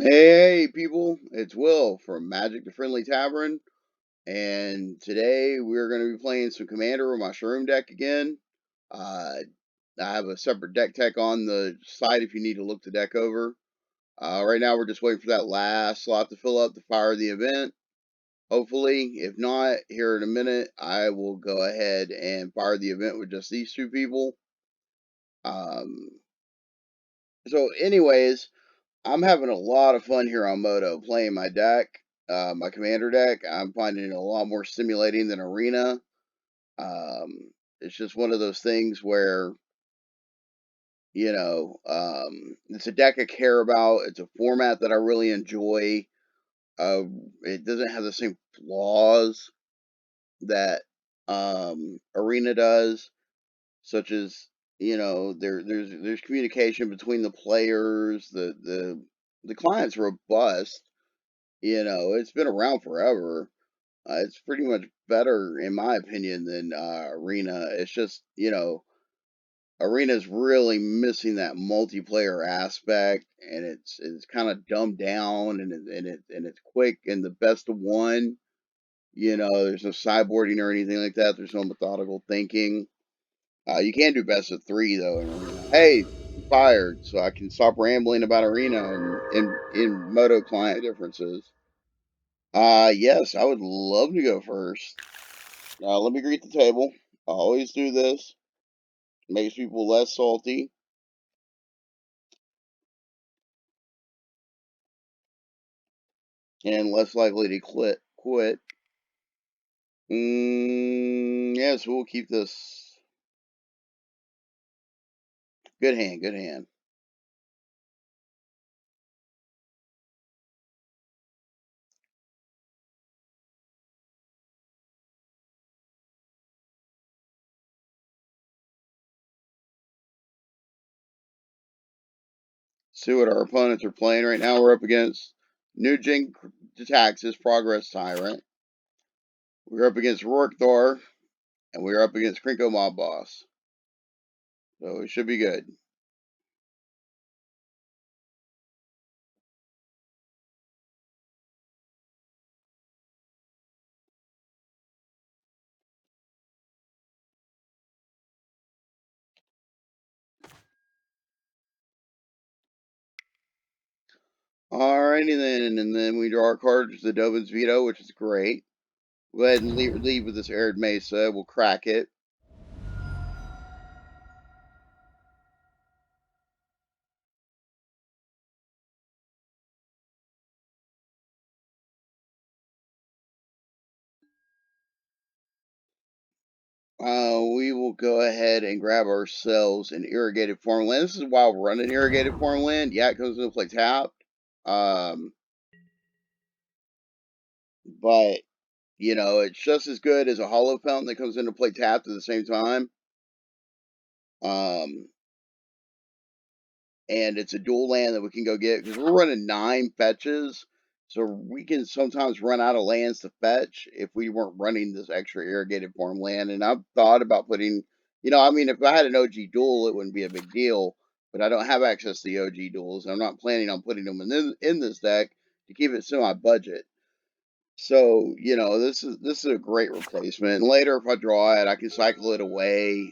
Hey people, it's Will from Magic the Friendly Tavern, and today we're going to be playing some Commander with my Sharuum deck again. Uh, I have a separate deck tech on the side if you need to look the deck over. Right now we're just waiting for that last slot to fill up to fire the event. Hopefully, if not, here in a minute, I will go ahead and fire the event with just these two people. Um, anyways, I'm having a lot of fun here on Moto playing my deck, my commander deck. I'm finding it a lot more stimulating than Arena. It's just one of those things where, it's a deck I care about. It's a format that I really enjoy. Uh, it doesn't have the same flaws that Arena does, such as there's communication between the players. The client's robust. It's been around forever. It's pretty much better, in my opinion, than Arena. It's just, Arena's really missing that multiplayer aspect, and it's kind of dumbed down, and it's quick and the best of one. There's no sideboarding or anything like that. There's no methodical thinking. You can do best of three though in Arena. Hey, I'm fired, so I can stop rambling about Arena and in Moto client differences. Yes, I would love to go first. Let me greet the table. I always do this. Makes people less salty and less likely to quit. Yes, we'll keep this. Good hand, good hand. See what our opponents are playing right now. We're up against New Gixtaxis Progress Tyrant. We're up against Ruric Thar, and we're up against Krenko Mob Boss. So it should be good. Alrighty then, and then we draw our card, which is the Dovin's Veto, which is great. Go ahead and leave with this Arid Mesa. We'll crack it. We will go ahead and grab ourselves an irrigated farmland. This is while running irrigated farmland. Yeah, it comes into play tapped. Um, but it's just as good as a hollow fountain that comes into play tapped at the same time. Um, and it's a dual land that we can go get because we're running 9 fetches. So we can sometimes run out of lands to fetch if we weren't running this extra irrigated farmland. And I've thought about putting, if I had an OG duel, it wouldn't be a big deal. But I don't have access to the OG duels. I'm not planning on putting them in this deck to keep it semi budget. So this is a great replacement. And later, if I draw it, I can cycle it away.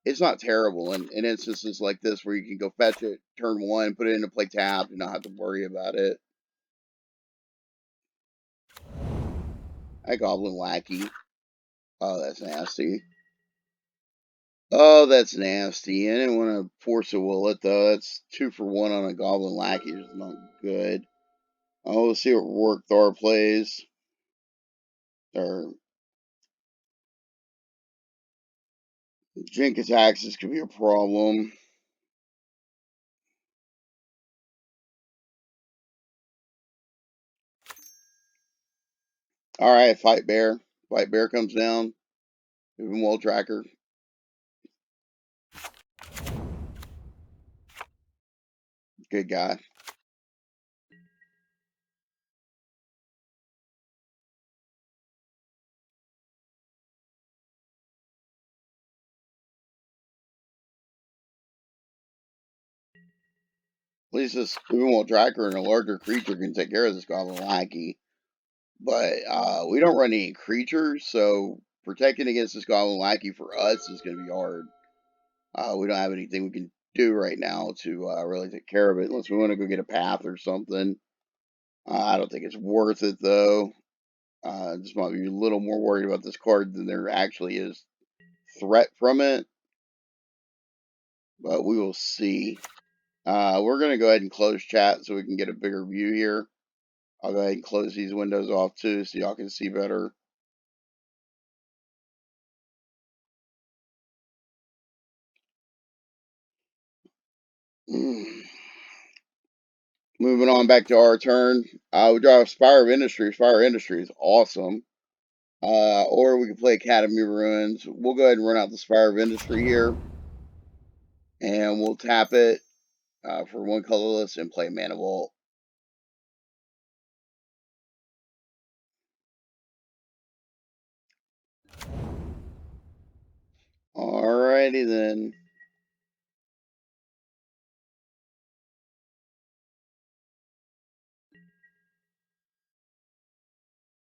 It's not terrible in instances like this where you can go fetch it turn one, put it into play tapped, and not have to worry about it. I Goblin Lackey. Oh, that's nasty. Oh, that's nasty. I didn't want to force a Willet though. That's 2 for 1 on a Goblin Lackey. It's not good. Oh, let's see what Ruric Thar plays. Or Gixtaxis could be a problem. All right, Fight Bear. Fight Bear comes down. Moving Wall Tracker. Good guy. least this Boomwell Tracker and a larger creature can take care of this Goblin Lackey. But we don't run any creatures, so protecting against this Goblin Lackey for us is going to be hard. We don't have anything we can do right now to really take care of it, unless we want to go get a path or something. I don't think it's worth it, though. Just might be a little more worried about this card than there actually is threat from it. But we will see. We're going to go ahead and close chat so we can get a bigger view here. I'll go ahead and close these windows off too so y'all can see better. Moving on back to our turn. We draw Spire of Industry. Spire of Industry is awesome. Or we can play Academy Ruins. We'll go ahead and run out the Spire of Industry here. And we'll tap it for one colorless and play Mana Vault. Alrighty then.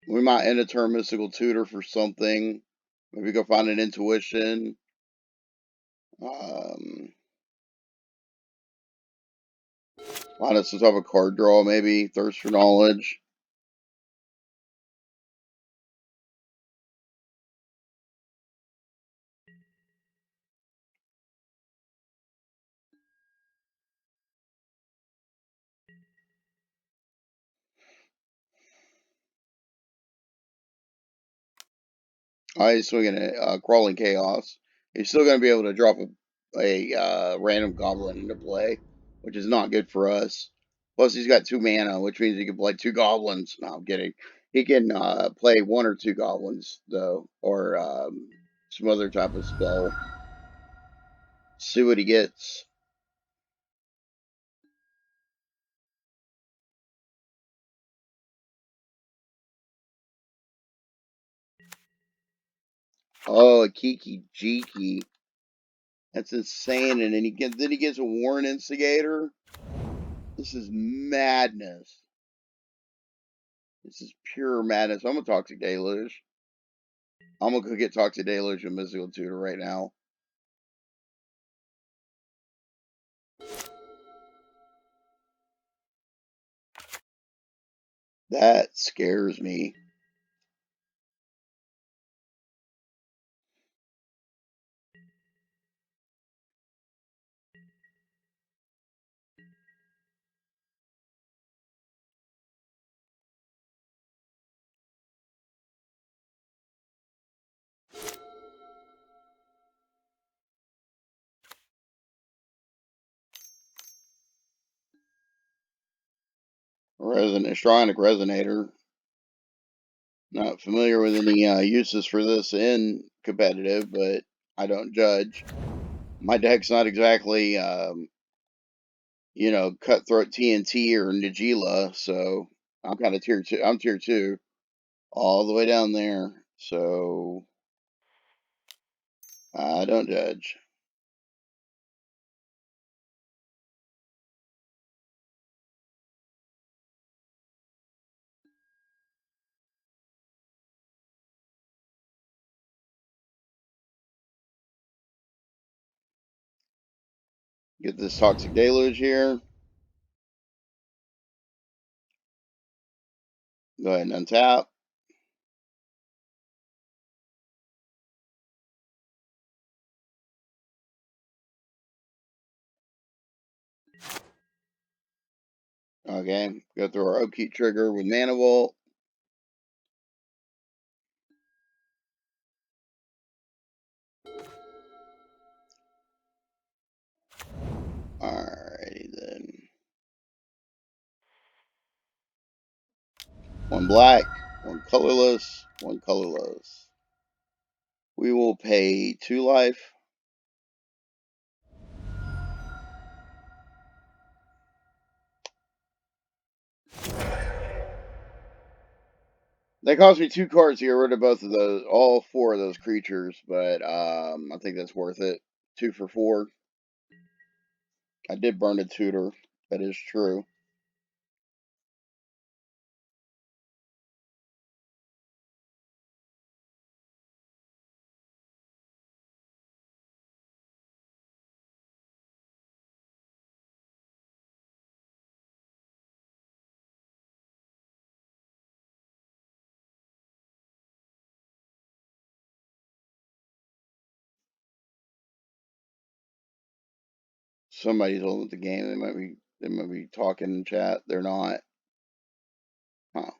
We might end a turn Mystical Tutor for something. Maybe go find an Intuition. Find us some type of card draw, maybe. Thirst for Knowledge. He's swinging a Crawling Chaos. He's still going to be able to drop a random Goblin into play, which is not good for us. Plus, he's got 2 mana, which means he can play 2 Goblins. No, I'm kidding. He can play 1 or 2 Goblins, though, or some other type of spell. See what he gets. Oh, a Kiki Jiki. That's insane. And then he gets a Warren Instigator. This is madness. This is pure madness. I'm a Toxic Deluge. I'm gonna go get Toxic Deluge and Mystical Tutor right now. That scares me. Shronic Resonator. Not familiar with any uses for this in competitive, but I don't judge. My deck's not exactly, Cutthroat TNT or Nagila, so I'm kind of tier 2. I'm tier 2 all the way down there, so I don't judge. Get this Toxic Deluge here. Go ahead and untap. Okay, go through our Upkeep trigger with Mana Vault. Alrighty then. 1 black, 1 colorless, 1 colorless. We will pay 2 life. That cost me 2 cards to get rid of both of those, all 4 of those creatures, but I think that's worth it. 2 for 4. I did burn a tutor. That is true. Somebody's holding the game. They might be talking in chat. They're not. Huh.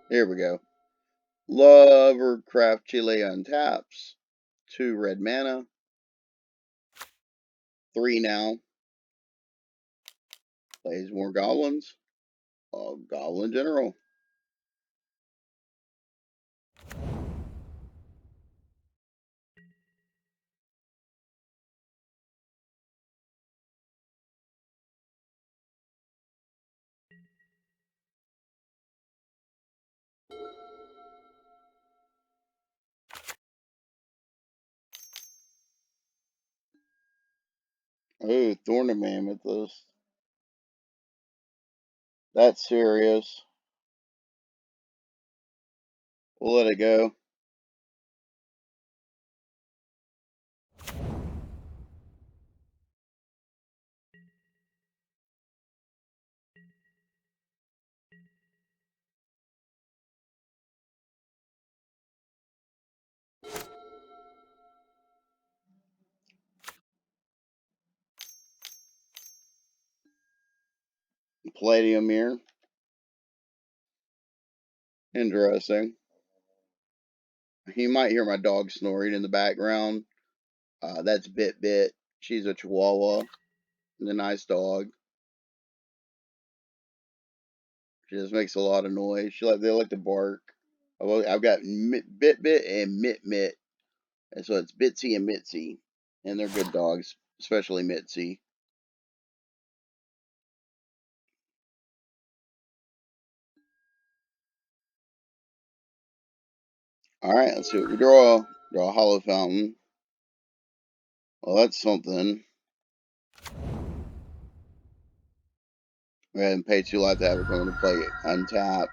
Here we go. Lovercraft Chile untaps. 2 red mana. 3 now. Plays more goblins. Goblin General. Oh, Thorn of Mammoth. That's serious. We'll let it go. Palladium here. Interesting. You might hear my dog snoring in the background. That's Bit Bit. She's a Chihuahua. And a nice dog. She just makes a lot of noise. They like to bark. I've got Bit Bit and Mit Mit, and so it's Bitsy and Mitzi, and they're good dogs, especially Mitzi. All right, let's see what we draw. Draw a Hollow Fountain. Well, that's something. Go ahead and pay 2 life to have her come into play. Untapped.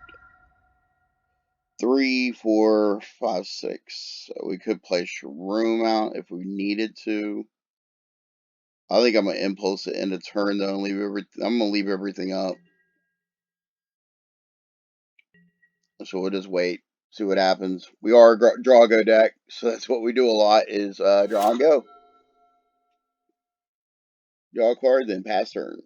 3, 4, 5, 6. So we could play Sharuum out if we needed to. I think I'm gonna impulse to end a turn though and I'm gonna leave everything up. So we'll just wait, see what happens. We are a draw go deck, so that's what we do a lot is draw and go. Draw a card, then pass turn.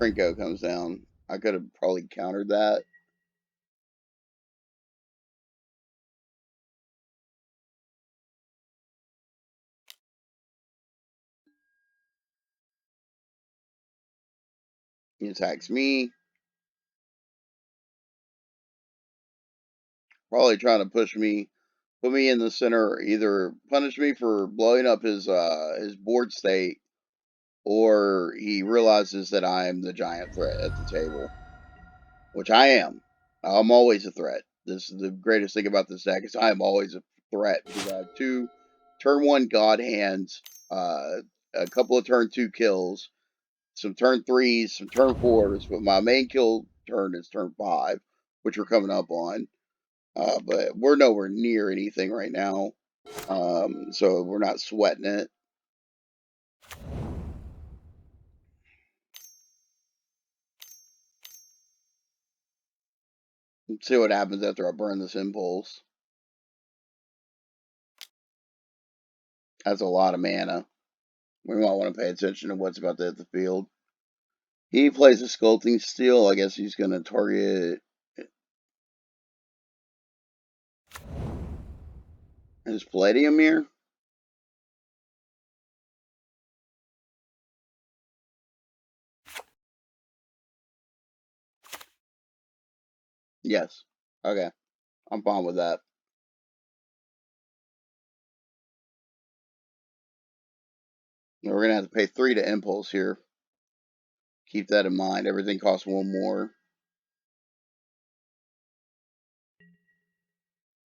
Krenko comes down. I could have probably countered that. He attacks me. Probably trying to put me in the center, either punish me for blowing up his board state, or he realizes that I am the giant threat at the table, which I am. I'm always a threat. This is the greatest thing about this deck is I am always a threat because I have 2 turn 1 God hands, a couple of turn 2 kills, some turn 3s, some turn 4s, but my main kill turn is turn 5, which we're coming up on. But we're nowhere near anything right now, so we're not sweating it. Let's see what happens after I burn this impulse. That's a lot of mana. We might want to pay attention to what's about to hit the field. He plays a Sculpting Steel. I guess he's going to target his Palladium here. Yes. Okay. I'm fine with that. We're going to have to pay 3 to Impulse here. Keep that in mind. Everything costs 1 more.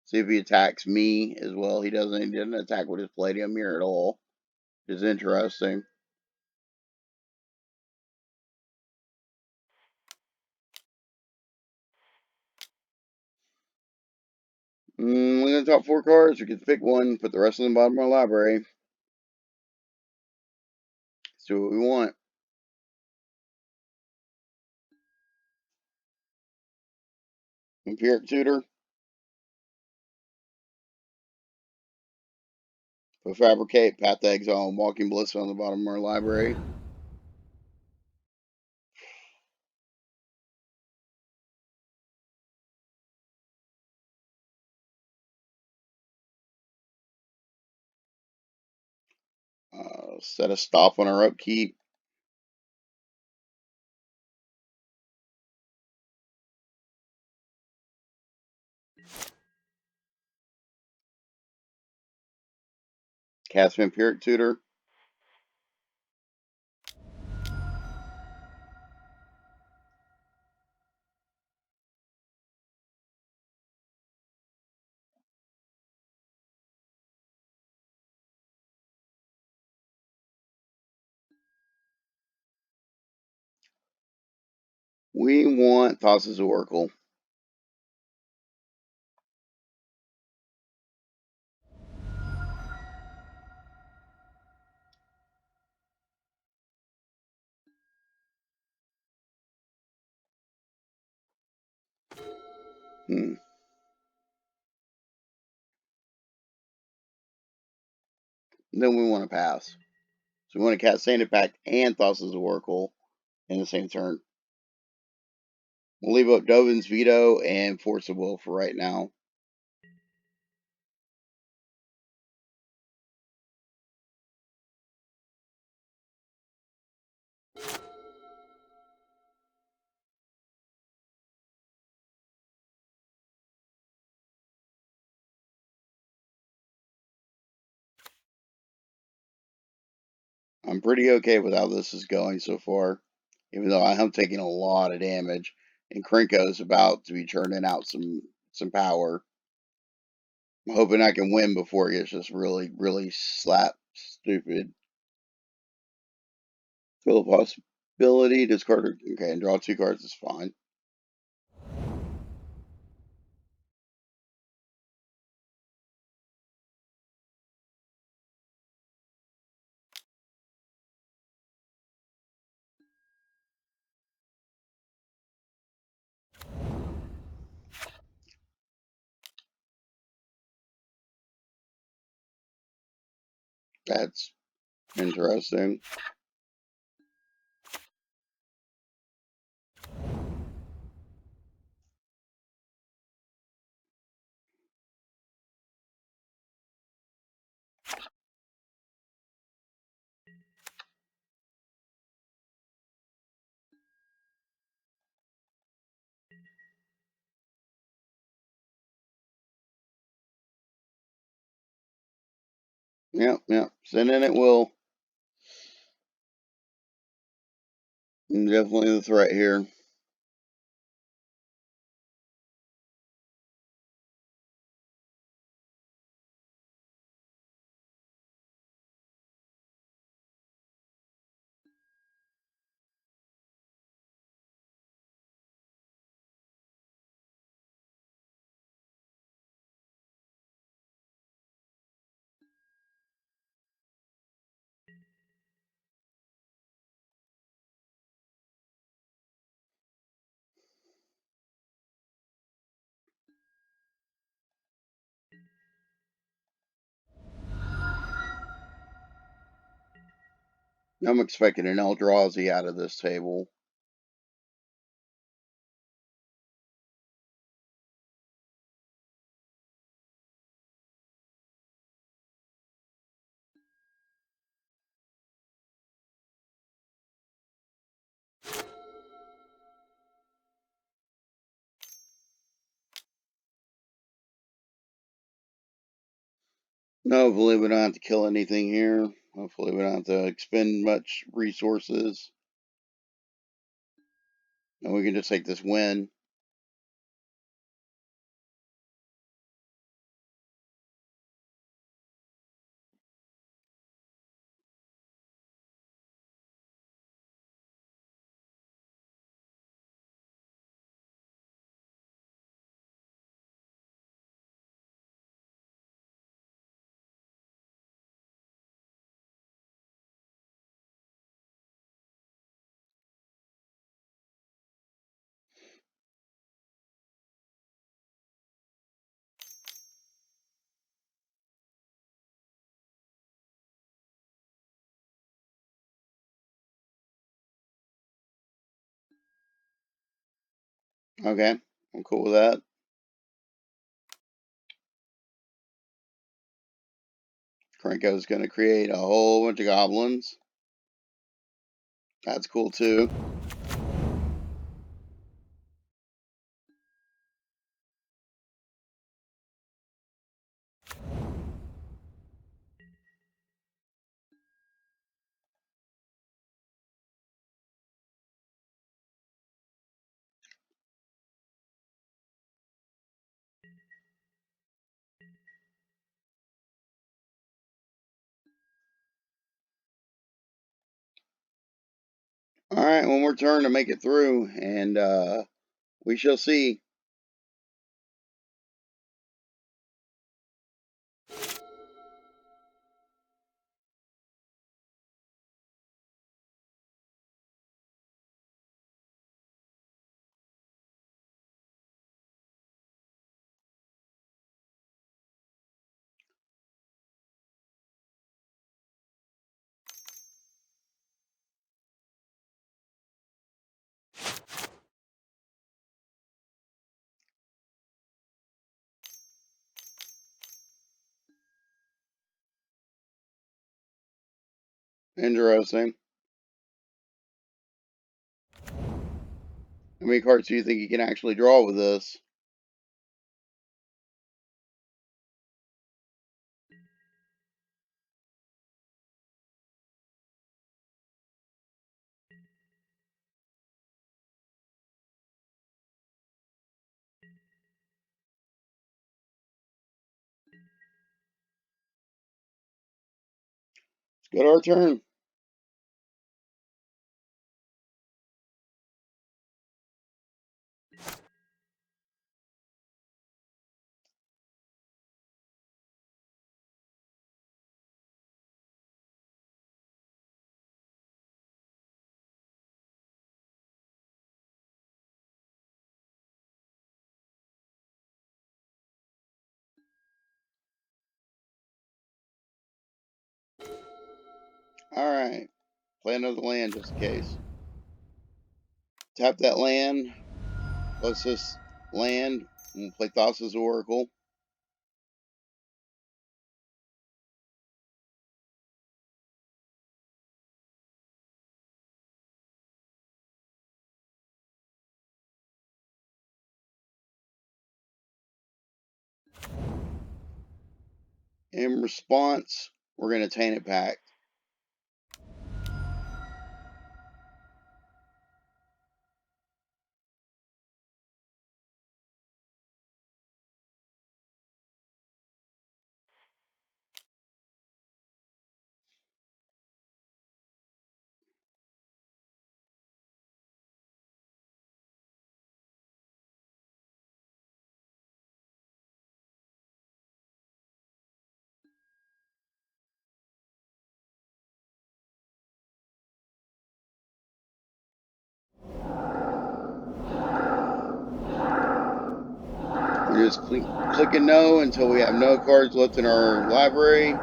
See if he attacks me as well. He didn't attack with his Palladium here at all. Which is interesting. We're going to top 4 cards. We can pick one, put the rest in the bottom of our library. Let's do what we want. Empiric Tutor. Put Fabricate, Path to Exile, and Walking Bliss on the bottom of our library. Set a stop on our upkeep. Cast Vampiric Tutor. We want Thassa's Oracle. Then we want to pass. So we want to cast Sanded Pact and Thassa's Oracle in the same turn. We'll leave up Dovin's Veto and Force of Will for right now. I'm pretty okay with how this is going so far, even though I am taking a lot of damage, and Krenko is about to be churning out some power. I'm hoping I can win before it gets just really, really slap stupid. Fill a possibility, discard, okay, and draw 2 cards is fine. That's interesting. Yep. Send in it will. Definitely the threat here. I'm expecting an Eldrazi out of this table. Hopefully we don't have to kill anything here. Hopefully we don't have to expend much resources. And we can just take this win. Okay, I'm cool with that. Krenko's going to create a whole bunch of goblins. That's cool too. Alright, one more turn to make it through, and we shall see. Interesting. How many cards do you think you can actually draw with this? Let's go to our turn. Alright. Play another land just in case. Tap that land. Let's just land. And we'll play Thassa's Oracle. In response, we're going to Tainted Pact. We're just clicking no until we have no cards left in our library.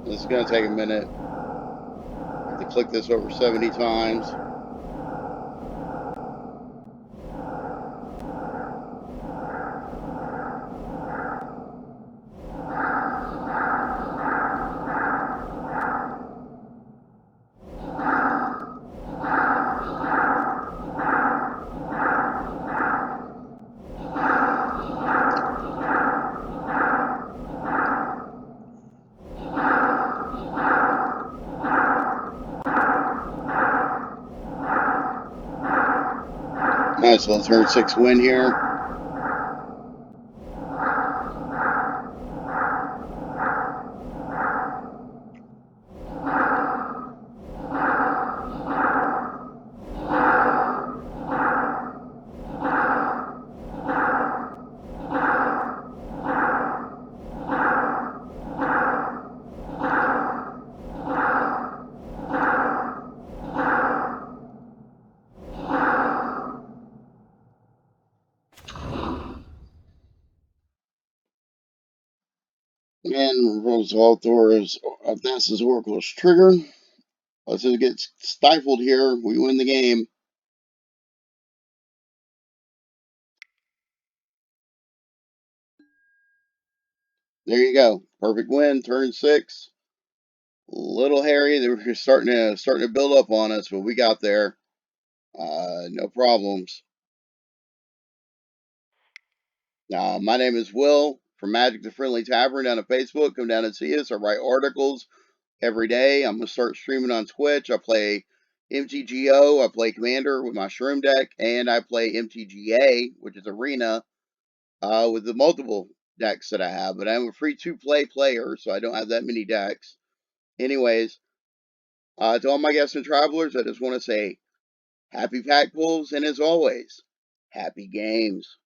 This is going to take a minute. I have to click this over 70 times. Nice little turn 6 win here. And Roswell Thor's Thassa's Oracle's trigger. Let's just get stifled here. We win the game. There you go. Perfect win. Turn 6. Little hairy. They were starting to build up on us, but we got there. No problems. My name is Will from Magic the Friendly Tavern down at Facebook. Come down and see us. I write articles every day. I'm gonna start streaming on Twitch. I play MTGO. I play Commander with my Sharuum deck, and I play MTGA, which is Arena, with the multiple decks that I have. But I'm a free to play player, so I don't have that many decks. Anyways, to all my guests and travelers, I just want to say happy pack pulls, and as always, happy games.